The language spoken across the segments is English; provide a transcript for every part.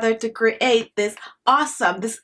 to create this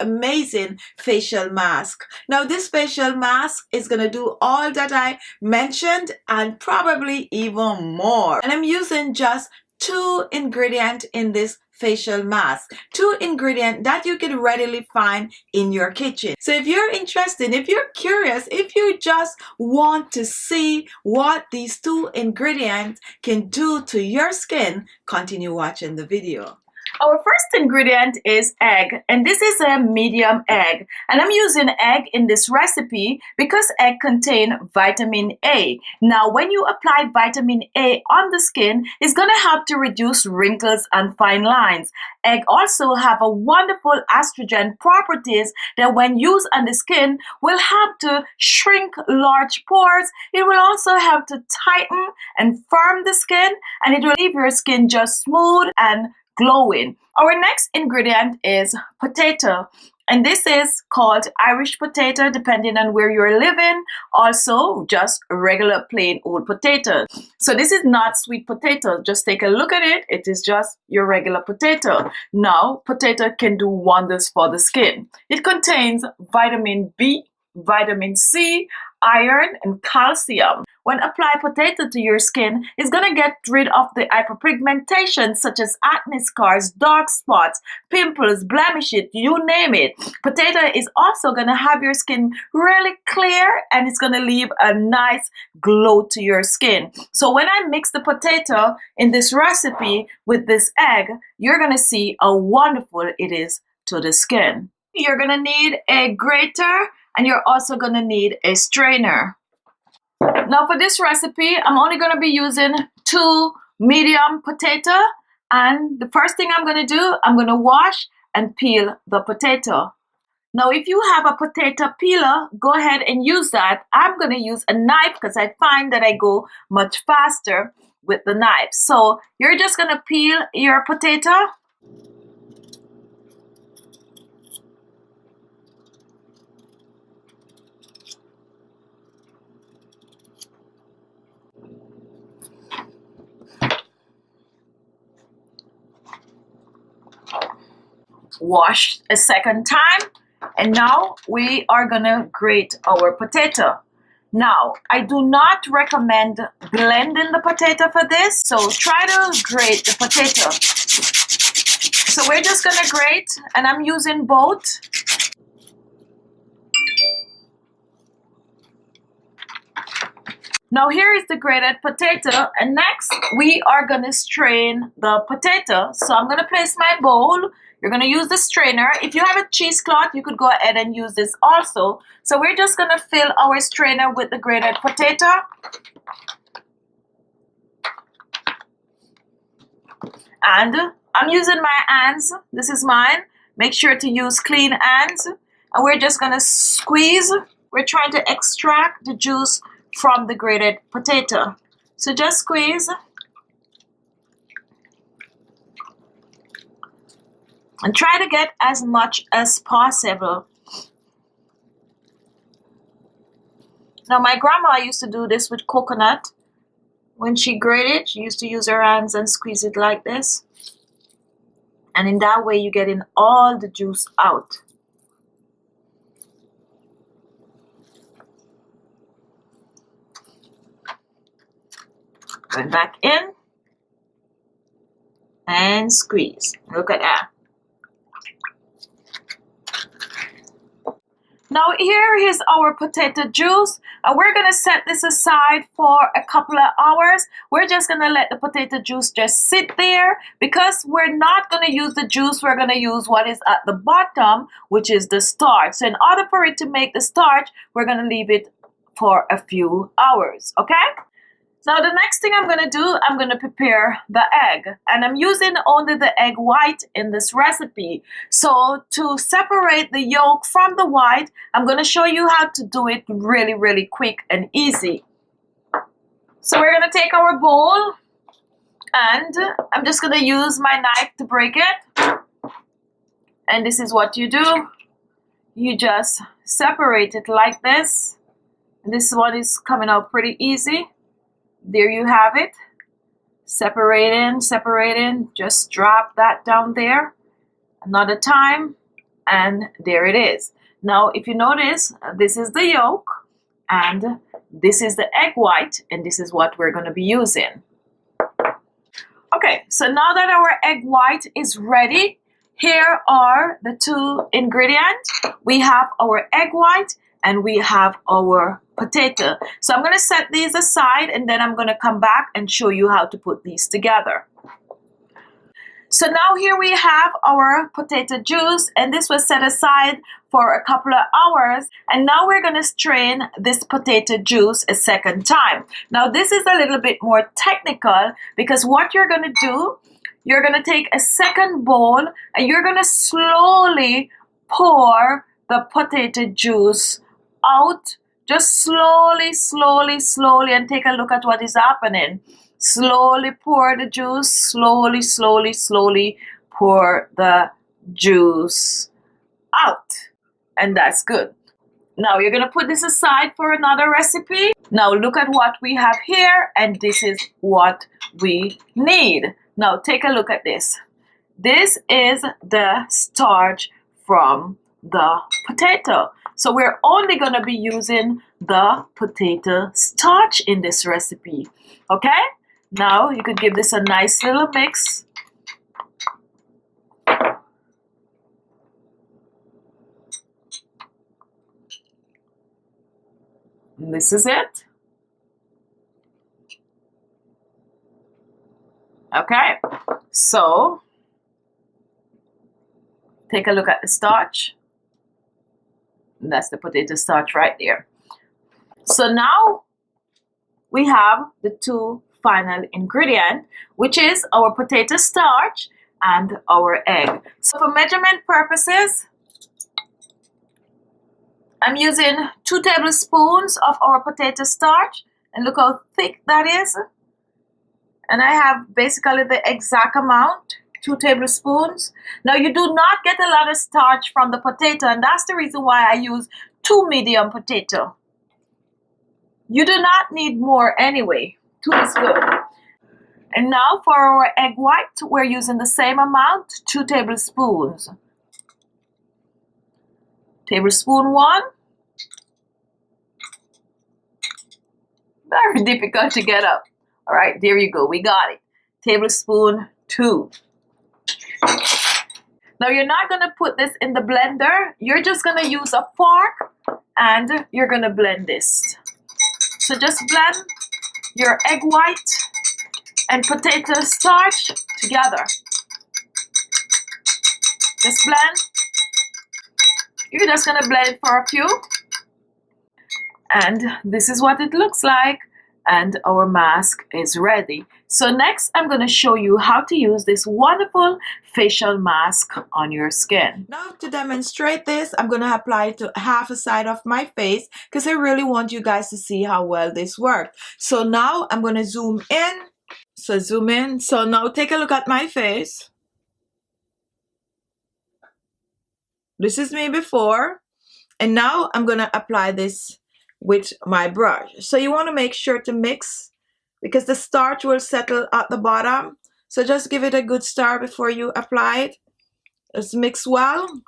amazing facial mask. Now this facial mask is going to do all that I mentioned and probably even more. And I'm using just two ingredients in this facial mask, two ingredients that you can readily find in your kitchen. So if you're interested, if you're curious, if you just want to see what these two ingredients can do to your skin, continue watching the video. Our first ingredient is egg, and this is a medium egg, and I'm using egg in this recipe because egg contain vitamin A. Now when you apply vitamin A on the skin, it's going to help to reduce wrinkles and fine lines. Egg also have a wonderful astringent properties that when used on the skin will help to shrink large pores. It will also help to tighten and firm the skin, and it will leave your skin just smooth and glowing. Our next ingredient is potato, and this is called Irish potato depending on where you're living. Also just regular plain old potato. So this is not sweet potato. Just take a look at it. It is just your regular potato. Now potato can do wonders for the skin. It contains vitamin B, vitamin C, iron, and calcium. When apply potato to your skin, it's going to get rid of the hyperpigmentation such as acne scars, dark spots, pimples, blemishes, you name it. Potato is also going to have your skin really clear, and it's going to leave a nice glow to your skin. So when I mix the potato in this recipe with this egg, you're going to see how wonderful it is to the skin. You're going to need a grater, and you're also going to need a strainer. Now for this recipe, I'm only going to be using two medium potato, and the first thing I'm going to do, I'm going to wash and peel the potato. Now if you have a potato peeler, go ahead and use that. I'm going to use a knife because I find that I go much faster with the knife. So you're just going to peel your potato. Wash a second time, and now we are gonna grate our potato. Now I do not recommend blending the potato for this, so try to grate the potato. So we're just gonna grate, and I'm using both. Now here is the grated potato, and next we are gonna strain the potato. So I'm gonna place my bowl. You're gonna use the strainer. If you have a cheesecloth, you could go ahead and use this also. So we're just gonna fill our strainer with the grated potato. And I'm using my hands. This is mine. Make sure to use clean hands. And we're just gonna squeeze. We're trying to extract the juice from the grated potato. So just squeeze. And try to get as much as possible. Now my grandma used to do this with coconut. When she grated, she used to use her hands and squeeze it like this. And in that way, you're getting all the juice out. Going back in and squeeze. Look at that. Now here is our potato juice. We're going to set this aside for a couple of hours. We're just going to let the potato juice just sit there because we're not going to use the juice. We're going to use what is at the bottom, which is the starch. So in order for it to make the starch, we're going to leave it for a few hours, okay? Now the next thing I'm going to do, I'm going to prepare the egg, and I'm using only the egg white in this recipe. So to separate the yolk from the white, I'm going to show you how to do it really, really quick and easy. So we're going to take our bowl, and I'm just going to use my knife to break it. And this is what you do. You just separate it like this. And this one is coming out pretty easy. There you have it. Separating, just drop that down there. another time, and there it is. Now if you notice, this is the yolk and this is the egg white, and this is what we're going to be using. Okay, so now that our egg white is ready, here are the two ingredients. We have our egg white and we have our potato. So I'm going to set these aside and then I'm going to come back and show you how to put these together. So now here we have our potato juice, and this was set aside for a couple of hours, and now we're going to strain this potato juice a second time. Now this is a little bit more technical, because what you're going to do, you're going to take a second bowl and you're going to slowly pour the potato juice out, just slowly, and take a look at what is happening. Slowly pour the juice, slowly pour the juice out. And that's good. Now you're going to put this aside for another recipe. Now look at what we have here, and this is what we need. Now take a look at this. This is the starch from the potato. So we're only going to be using the potato starch in this recipe. Okay? Now you could give this a nice little mix. And this is it. Okay, so take a look at the starch. And that's the potato starch right there. So now we have the two final ingredient, which is our potato starch and our egg. So for measurement purposes, I'm using 2 tablespoons of our potato starch, and look how thick that is. And I have basically the exact amount, 2 tablespoons. Now you do not get a lot of starch from the potato, and that's the reason why I use 2 medium potato. You do not need more anyway. 2 is good. And now for our egg white, we're using the same amount, 2 tablespoons. Tablespoon 1. Very difficult to get up. All right, there you go. We got it. Tablespoon 2. Now you're not going to put this in the blender. You're just going to use a fork and you're going to blend this. So just blend your egg white and potato starch together. Just blend. You're just going to blend it for a few. And this is what it looks like. And our mask is ready. So next I'm going to show you how to use this wonderful facial mask on your skin. Now to demonstrate this, I'm going to apply it to half a side of my face because I really want you guys to see how well this works. So now I'm going to zoom in. So zoom in. So now take a look at my face. This is me before. And now I'm going to apply this with my brush. So you want to make sure to mix because the starch will settle at the bottom. So just give it a good stir before you apply it. Just mix well.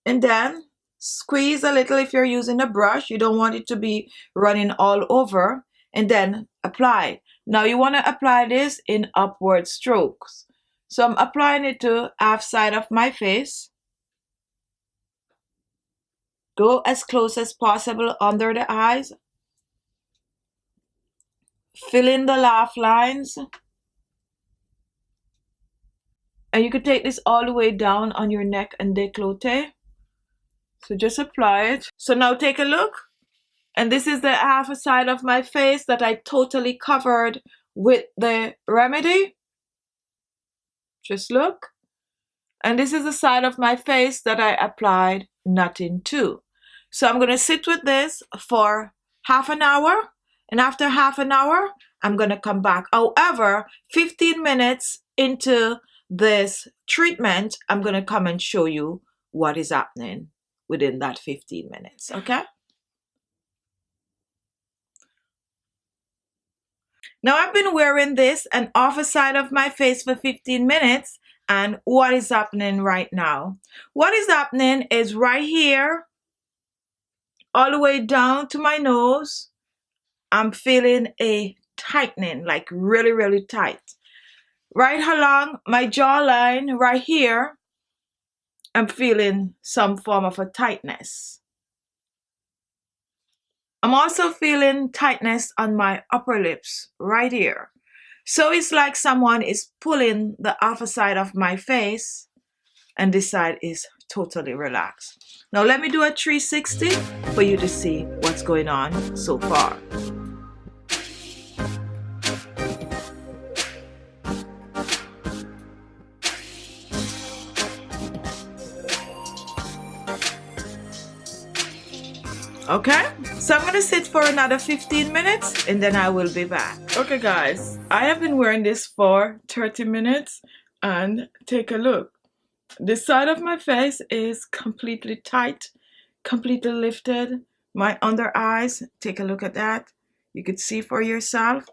And then squeeze a little if you're using a brush. You don't want it to be running all over. And then apply. Now you want to apply this in upward strokes. So I'm applying it to half side of my face. Go as close as possible under the eyes. Fill in the laugh lines. And you could take this all the way down on your neck and décolleté. So just apply it. So now take a look. And this is the half a side of my face that I totally covered with the remedy. Just look. And this is the side of my face that I applied nothing to. So I'm going to sit with this for half an hour. And after half an hour, I'm going to come back. However, 15 minutes into this treatment, I'm going to come and show you what is happening within that 15 minutes. Okay? Now I've been wearing this and off the side of my face for 15 minutes. and what is happening right now. What is happening is right here, all the way down to my nose, I'm feeling a tightening, like really, really tight. Right along my jawline, right here, I'm feeling some form of a tightness. I'm also feeling tightness on my upper lips, right here. So it's like someone is pulling the upper side of my face, and this side is totally relaxed. Now let me do a 360 for you to see what's going on so far. Okay, so I'm gonna sit for another 15 minutes and then I will be back. Okay guys, I have been wearing this for 30 minutes and take a look. This side of my face is completely tight, completely lifted. My under eyes, take a look at that. You could see for yourself,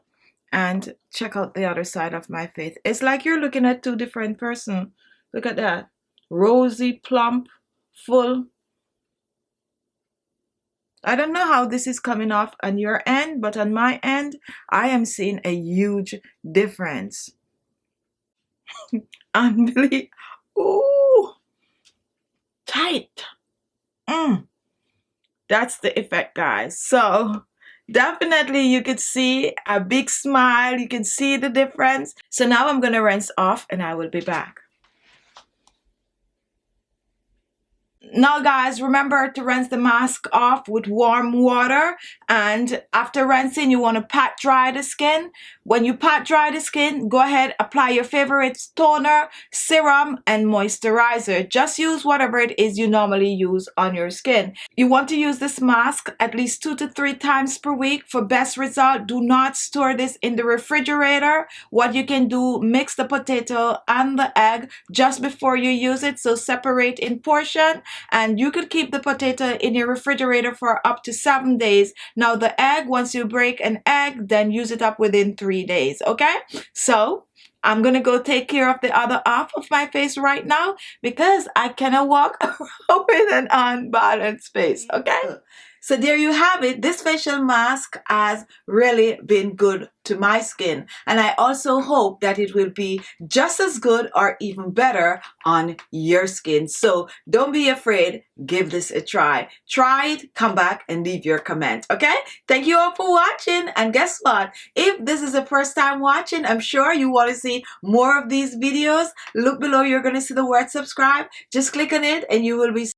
and check out the other side of my face. It's like you're looking at two different persons. Look at that. Rosy, plump, full. I don't know how this is coming off on your end, but on my end, I am seeing a huge difference. Unbelievable. Ooh, tight. That's the effect, guys. So definitely you could see a big smile. You can see the difference. So now I'm going to rinse off and I will be back. Now guys, remember to rinse the mask off with warm water, and after rinsing you want to pat dry the skin. When you pat dry the skin, go ahead, apply your favorite toner, serum and moisturizer. Just use whatever it is you normally use on your skin. You want to use this mask at least 2 to 3 times per week for best result. Do not store this in the refrigerator. What you can do, mix the potato and the egg just before you use it, so separate in portion. And you could keep the potato in your refrigerator for up to 7 days. Now the egg, once you break an egg, then use it up within 3 days. Okay, so I'm gonna go take care of the other half of my face right now because I cannot walk around with an unbalanced face. Okay, so there you have it. This facial mask has really been good to my skin, and I also hope that it will be just as good or even better on your skin. So don't be afraid, give this a try. Try it, come back and leave your comment. Okay, thank you all for watching, and guess what, if this is the first time watching, I'm sure you want to see more of these videos. Look below, you're going to see the word subscribe. Just click on it and you will be